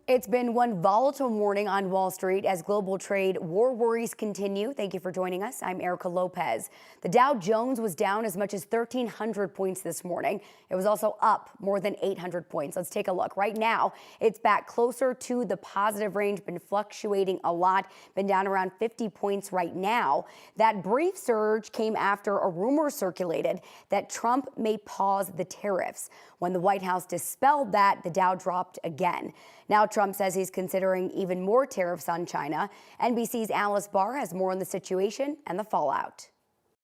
It's been one volatile morning on Wall Street as global trade war worries continue. Thank you for joining us. I'm Erica Lopez. The Dow Jones was down as much as 1,300 points this morning. It was also up more than 800 points. Let's take a look. Right now, it's back closer to the positive range, been fluctuating a lot, been down around 50 points right now. That brief surge came after a rumor circulated that Trump may pause the tariffs. When the White House dispelled that, the Dow dropped again. Now Trump says he's considering even more tariffs on China. NBC's Alice Barr has more on the situation and the fallout.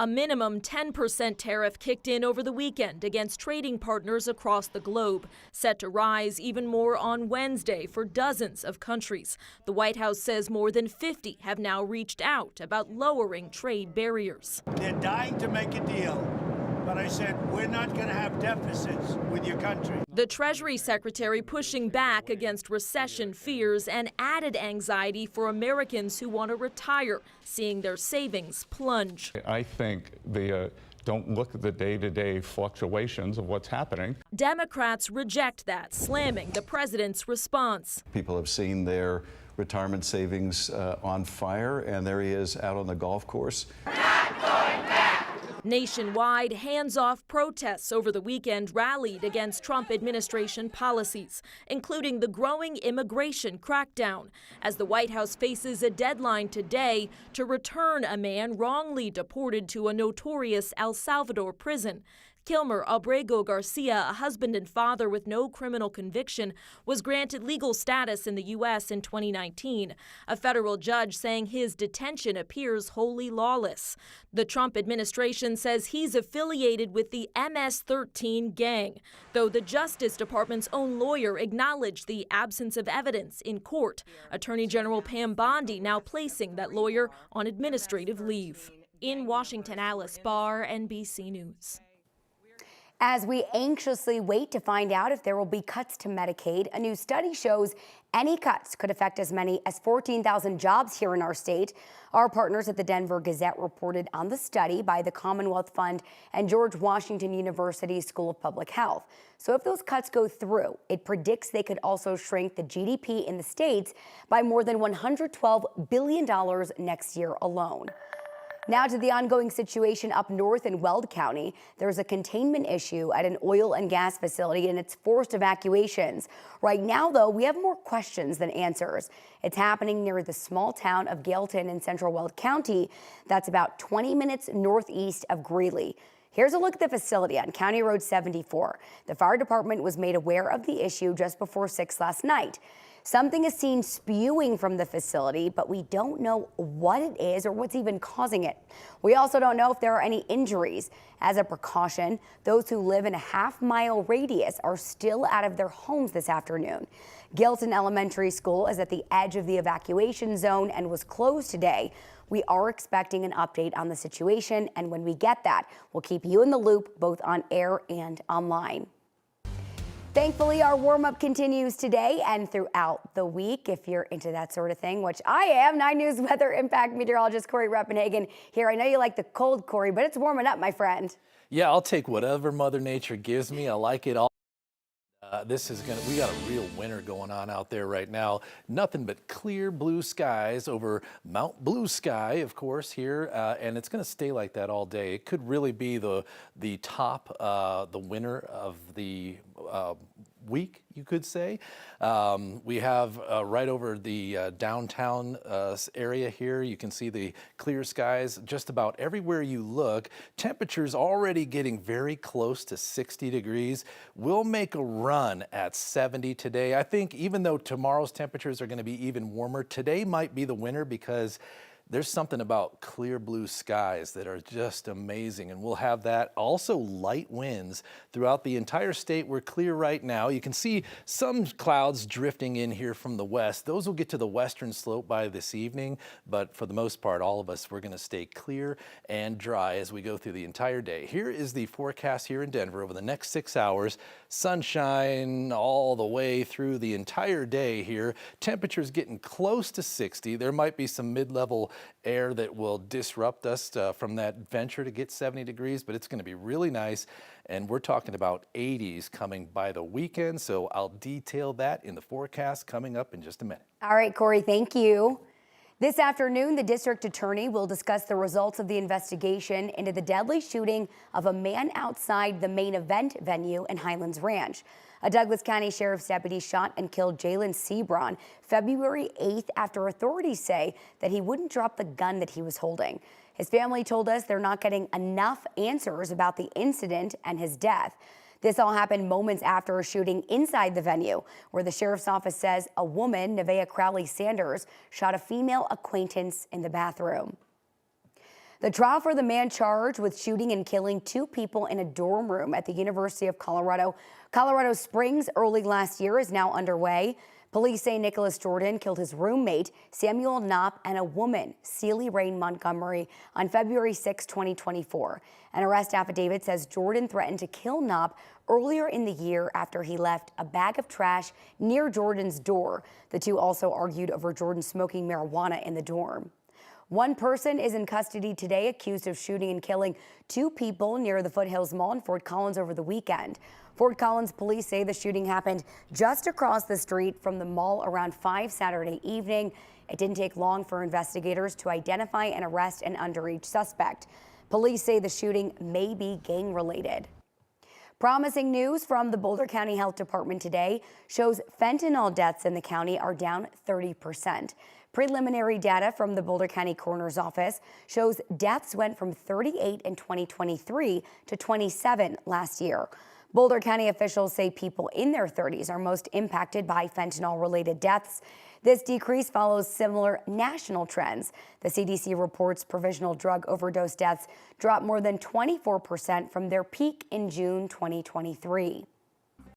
A minimum 10% tariff kicked in over the weekend against trading partners across the globe, set to rise even more on Wednesday for dozens of countries. The White House says more than 50 have now reached out about lowering trade barriers. They're dying to make a deal. But I said, we're not going to have deficits with your country. The Treasury Secretary pushing back against recession fears and added anxiety for Americans who want to retire, seeing their savings plunge. I think don't look at the day-to-day fluctuations of what's happening. Democrats reject that, slamming the president's response. People have seen their retirement savings on fire, and there he is out on the golf course. Not going back. Nationwide, hands-off protests over the weekend rallied against Trump administration policies, including the growing immigration crackdown, as the White House faces a deadline today to return a man wrongly deported to a notorious El Salvador prison. Kilmer Abrego Garcia, a husband and father with no criminal conviction, was granted legal status in the U.S. in 2019. A federal judge saying his detention appears wholly lawless. The Trump administration says he's affiliated with the MS-13 gang, though the Justice Department's own lawyer acknowledged the absence of evidence in court. Attorney General Pam Bondi now placing that lawyer on administrative leave. In Washington, Alice Barr, NBC News. As we anxiously wait to find out if there will be cuts to Medicaid, a new study shows any cuts could affect as many as 14,000 jobs here in our state. Our partners at the Denver Gazette reported on the study by the Commonwealth Fund and George Washington University School of Public Health. So if those cuts go through, it predicts they could also shrink the GDP in the states by more than $112 billion next year alone. Now to the ongoing situation up north in Weld County. There's a containment issue at an oil and gas facility and it's forced evacuations. Right now, though, we have more questions than answers. It's happening near the small town of Gailton in central Weld County. That's about 20 minutes northeast of Greeley. Here's a look at the facility on County Road 74. The fire department was made aware of the issue just before 6 last night. Something is seen spewing from the facility, but we don't know what it is or what's even causing it. We also don't know if there are any injuries. As a precaution, those who live in a half-mile radius are still out of their homes this afternoon. Gailton Elementary School is at the edge of the evacuation zone and was closed today. We are expecting an update on the situation, and when we get that, we'll keep you in the loop both on air and online. Thankfully, our warm-up continues today and throughout the week, if you're into that sort of thing, which I am. 9 News weather impact meteorologist Corey Reppenhagen here. I know you like the cold, Corey, but it's warming up, my friend. Yeah, I'll take whatever Mother Nature gives me. I like it all. We got a real winter going on out there right now. Nothing but clear blue skies over Mount Blue Sky, of course, here, and it's going to stay like that all day. It could really be the top, the winter of the week, you could say. We have right over the downtown area here, you can see the clear skies just about everywhere you look. Temperatures already getting very close to 60 degrees. We'll make a run at 70 today. I think even though tomorrow's temperatures are going to be even warmer, today might be the winner because there's something about clear blue skies that are just amazing, and we'll have that. Also light winds throughout the entire state. We're clear right now. You can see some clouds drifting in here from the west. Those will get to the western slope by this evening, but for the most part, all of us, we're going to stay clear and dry as we go through the entire day. Here is the forecast here in Denver over the next 6 hours. Sunshine all the way through the entire day here. Temperatures getting close to 60. There might be some mid-level air that will disrupt us from that venture to get 70 degrees, but it's going to be really nice. And we're talking about 80s coming by the weekend, so I'll detail that in the forecast coming up in just a minute. All right, Corey, thank you. This afternoon, the district attorney will discuss the results of the investigation into the deadly shooting of a man outside the main event venue in Highlands Ranch. A Douglas County Sheriff's deputy shot and killed Jalen Sebron February 8th after authorities say that he wouldn't drop the gun that he was holding. His family told us they're not getting enough answers about the incident and his death. This all happened moments after a shooting inside the venue, where the sheriff's office says a woman, Nevaeh Crowley Sanders, shot a female acquaintance in the bathroom. The trial for the man charged with shooting and killing 2 people in a dorm room at the University of Colorado Springs early last year is now underway. Police say Nicholas Jordan killed his roommate, Samuel Knopp, and a woman, Celie Rain Montgomery, on February 6, 2024. An arrest affidavit says Jordan threatened to kill Knopp earlier in the year after he left a bag of trash near Jordan's door. The two also argued over Jordan smoking marijuana in the dorm. One person is in custody today accused of shooting and killing 2 people near the Foothills Mall in Fort Collins over the weekend. Fort Collins police say the shooting happened just across the street from the mall around 5 Saturday evening. It didn't take long for investigators to identify and arrest an underage suspect. Police say the shooting may be gang-related. Promising news from the Boulder County Health Department today shows fentanyl deaths in the county are down 30%. Preliminary data from the Boulder County Coroner's Office shows deaths went from 38 in 2023 to 27 last year. Boulder County officials say people in their 30s are most impacted by fentanyl-related deaths. This decrease follows similar national trends. The CDC reports provisional drug overdose deaths dropped more than 24% from their peak in June 2023.